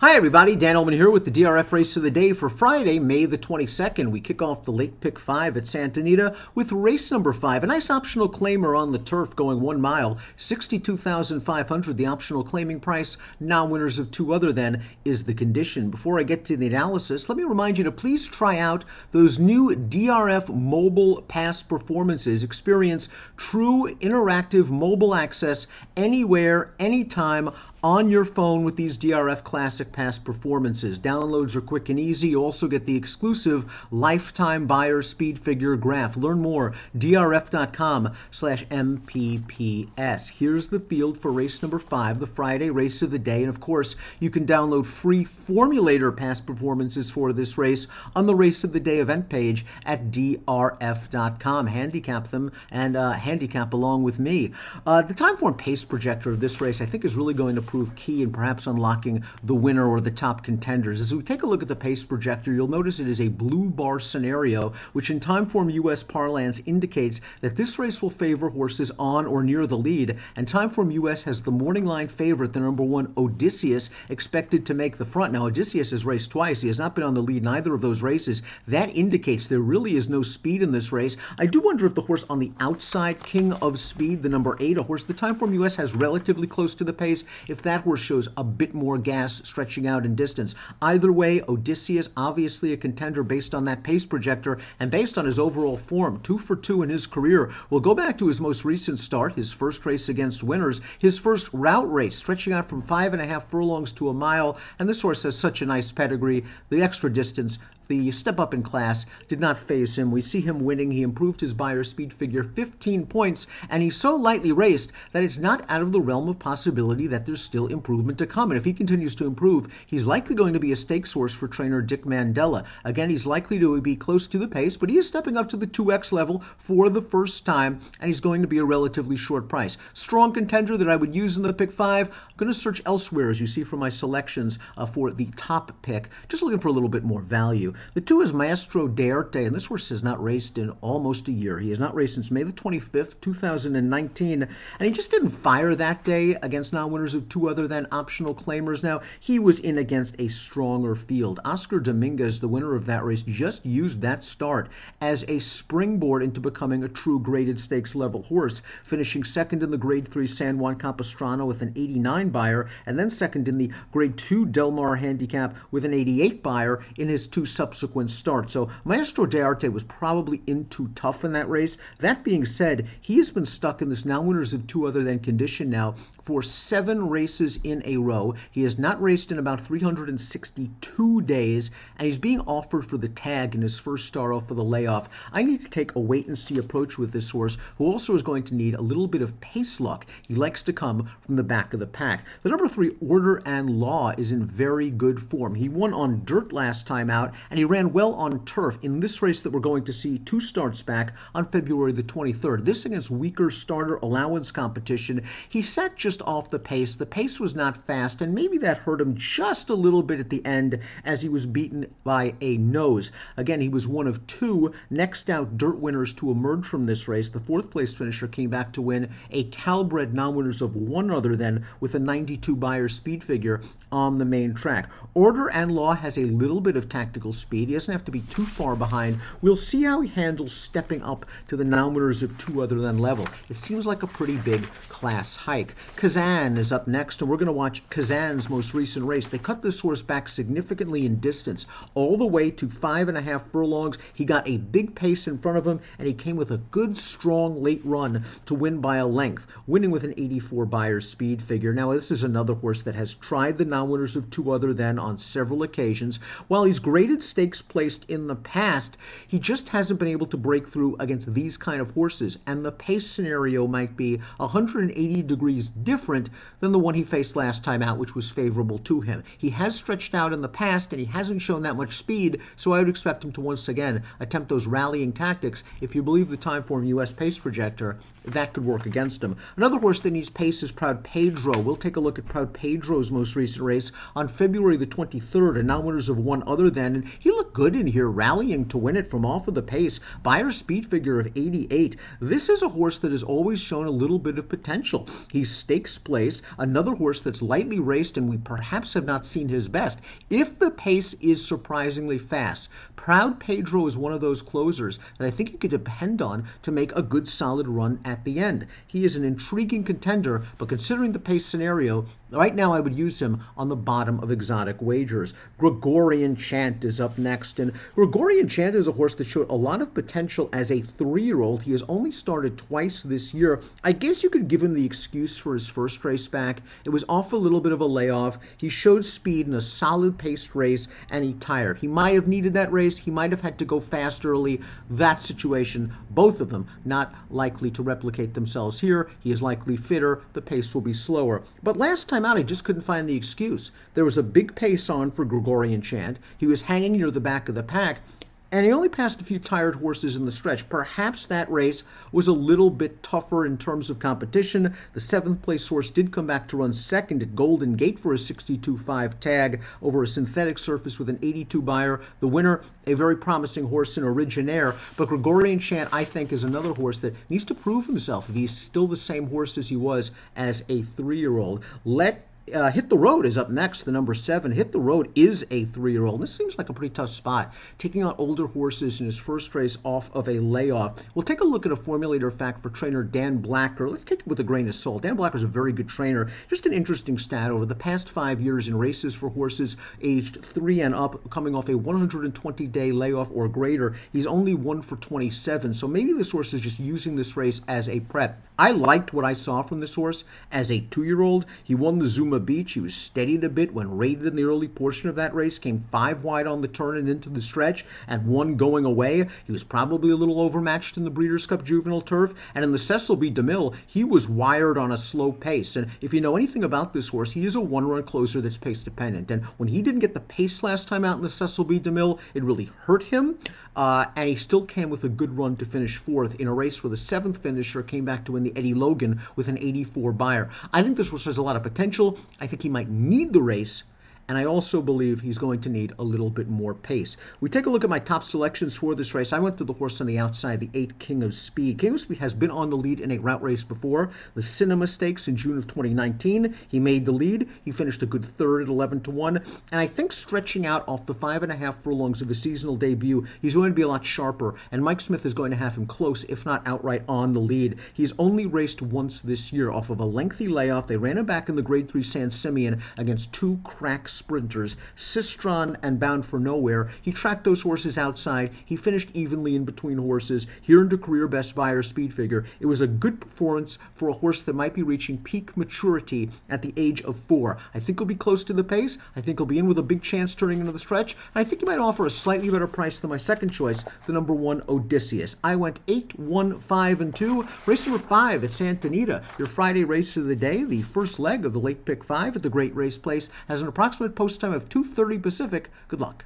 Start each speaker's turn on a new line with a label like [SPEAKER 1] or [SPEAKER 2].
[SPEAKER 1] Hi everybody, Dan Illman here with the DRF race of the day for Friday, May the 22nd. We kick off the late pick 5 at Santa Anita with race number 5. A nice optional claimer on the turf going 1 mile, $62,500. The optional claiming price, non-winners of 2 other than, is the condition. Before I get to the analysis, let me remind you to please try out those new DRF mobile pass performances. Experience true interactive mobile access anywhere, anytime, on your phone with these DRF Classic Pass performances. Downloads are quick and easy. You also get the exclusive lifetime buyer speed figure graph. Learn more, drf.com/MPPS. Here's the field for race number 5, the Friday race of the day. And of course, you can download free formulator pass performances for this race on the race of the day event page at drf.com. Handicap them and handicap along with me. The Timeform pace projector of this race I think is really going to prove key in perhaps unlocking the winner or the top contenders. As we take a look at the pace projector, you'll notice it is a blue bar scenario, which in Timeform US parlance indicates that this race will favor horses on or near the lead, and Timeform US has the morning line favorite, the number 1 Odysseus, expected to make the front. Now, Odysseus has raced twice. He has not been on the lead in either of those races. That indicates there really is no speed in this race. I do wonder if the horse on the outside, King of Speed, the number 8, a horse the Timeform US has relatively close to the pace, if that horse shows a bit more gas stretching out in distance. Either way, Odysseus obviously a contender based on that pace projector and based on his overall form. 2 for 2 in his career. We'll go back to his most recent start, his first race against winners, his first route race, stretching out from 5.5 furlongs to a mile, and this horse has such a nice pedigree. The extra distance, the step up in class, did not faze him. We see him winning. He improved his buyer speed figure 15 points, and he's so lightly raced that it's not out of the realm of possibility that there's still improvement to come. And if he continues to improve, he's likely going to be a stakes horse for trainer Dick Mandella. Again, he's likely to be close to the pace, but he is stepping up to the 2X level for the first time, and he's going to be a relatively short price. Strong contender that I would use in the pick 5. I'm going to search elsewhere, as you see from my selections, for the top pick, just looking for a little bit more value. The 2 is Maestro d'Arte, and this horse has not raced in almost a year. He has not raced since May the 25th, 2019, and he just didn't fire that day against non-winners of 2 other than optional claimers. Now, he was in against a stronger field. Oscar Dominguez, the winner of that race, just used that start as a springboard into becoming a true graded stakes level horse, finishing second in the grade 3 San Juan Capistrano with an 89 buyer, and then second in the grade 2 Del Mar handicap with an 88 buyer in his 2 subsequent starts. So Maestro d'Arte was probably in too tough in that race. That being said, he has been stuck in this non-winners of 2 other than condition now for 7 races in a row. He has not raced in about 362 days, and he's being offered for the tag in his first start off for the layoff. I need to take a wait-and-see approach with this horse, who also is going to need a little bit of pace luck. He likes to come from the back of the pack. The number 3, Order and Law, is in very good form. He won on dirt last time out, and he ran well on turf in this race that we're going to see 2 starts back on February the 23rd. This against weaker starter allowance competition. He sat just off the pace. The pace was not fast, and maybe that hurt him just a little bit at the end as he was beaten by a nose. Again, he was one of 2 next out dirt winners to emerge from this race. The 4th place finisher came back to win a Calbred non-winners of 1 other than with a 92 buyer speed figure on the main track. Order and Law has a little bit of tactical speed. He doesn't have to be too far behind. We'll see how he handles stepping up to the non-winners of 2 other than level. It seems like a pretty big class hike. Kazan is up next, and we're going to watch Kazan's most recent race. They cut this horse back significantly in distance, all the way to 5.5 furlongs. He got a big pace in front of him, and he came with a good, strong late run to win by a length, winning with an 84 buyer speed figure. Now, this is another horse that has tried the non-winners of 2 other than on several occasions. While he's graded stakes placed in the past, he just hasn't been able to break through against these kind of horses, and the pace scenario might be 180 degrees different than the one he faced last time out, which was favorable to him. He has stretched out in the past, and he hasn't shown that much speed, so I would expect him to once again attempt those rallying tactics. If you believe the Timeform US pace projector, that could work against him. Another horse that needs pace is Proud Pedro. We'll take a look at Proud Pedro's most recent race on February the 23rd, and non-winners of 1 other than, and he looked good in here, rallying to win it from off of the pace. Buyer speed figure of 88. This is a horse that has always shown a little bit of potential. He's staked takes place. Another horse that's lightly raced and we perhaps have not seen his best. If the pace is surprisingly fast, Proud Pedro is one of those closers that I think you could depend on to make a good solid run at the end. He is an intriguing contender, but considering the pace scenario, right now I would use him on the bottom of exotic wagers. Gregorian Chant is up next, and Gregorian Chant is a horse that showed a lot of potential as a 3-year-old. He has only started twice this year. I guess you could give him the excuse for his first race back. It was off a little bit of a layoff. He showed speed in a solid paced race, and he tired. He might have needed that race. He might have had to go fast early. That situation, both of them not likely to replicate themselves here. He is likely fitter. The pace will be slower. But last time out, I just couldn't find the excuse. There was a big pace on for Gregorian Chant. He was hanging near the back of the pack, and he only passed a few tired horses in the stretch. Perhaps that race was a little bit tougher in terms of competition. The 7th place horse did come back to run second at Golden Gate for a 62.5 tag over a synthetic surface with an 82 buyer. The winner, a very promising horse in Originaire. But Gregorian Chant, I think, is another horse that needs to prove himself if he's still the same horse as he was as a 3-year-old. Hit the Road is up next, the number 7. Hit the Road is a 3-year-old. This seems like a pretty tough spot, taking out older horses in his first race off of a layoff. We'll take a look at a formulator fact for trainer Dan Blacker. Let's take it with a grain of salt. Dan Blacker is a very good trainer. Just an interesting stat. Over the past 5 years in races for horses aged 3 and up, coming off a 120-day layoff or greater, he's only 1 for 27. So maybe this horse is just using this race as a prep. I liked what I saw from this horse as a 2-year-old. He won the Zuma Beach. He was steadied a bit when rated in the early portion of that race, came 5 wide on the turn and into the stretch, and 1 going away. He was probably a little overmatched in the Breeders' Cup Juvenile Turf, and in the Cecil B. DeMille, he was wired on a slow pace. And if you know anything about this horse, he is a 1-run closer that's pace dependent. And when he didn't get the pace last time out in the Cecil B. DeMille, it really hurt him. And he still came with a good run to finish 4th in a race where the 7th finisher came back to win the Eddie Logan with an 84 buyer. I think this horse has a lot of potential. I think he might need the race, and I also believe he's going to need a little bit more pace. We take a look at my top selections for this race. I went to the horse on the outside, the 8 King of Speed. King of Speed has been on the lead in a route race before, the Cinema Stakes in June of 2019. He made the lead. He finished a good 3rd at 11-1, and I think stretching out off the 5.5 furlongs of his seasonal debut, he's going to be a lot sharper, and Mike Smith is going to have him close, if not outright on the lead. He's only raced once this year off of a lengthy layoff. They ran him back in the Grade 3 San Simeon against 2 crack sprinters, Sistron and Bound for Nowhere. He tracked those horses outside. He finished evenly in between horses, here into career best buyer speed figure. It was a good performance for a horse that might be reaching peak maturity at the age of 4. I think he'll be close to the pace. I think he'll be in with a big chance turning into the stretch. And I think he might offer a slightly better price than my second choice, the number 1 Odysseus. I went 8, 1, 5, and 2. Race number 5 at Santa Anita, your Friday race of the day. The first leg of the late pick 5 at the Great Race Place has an approximate post time of 2:30 Pacific. Good luck.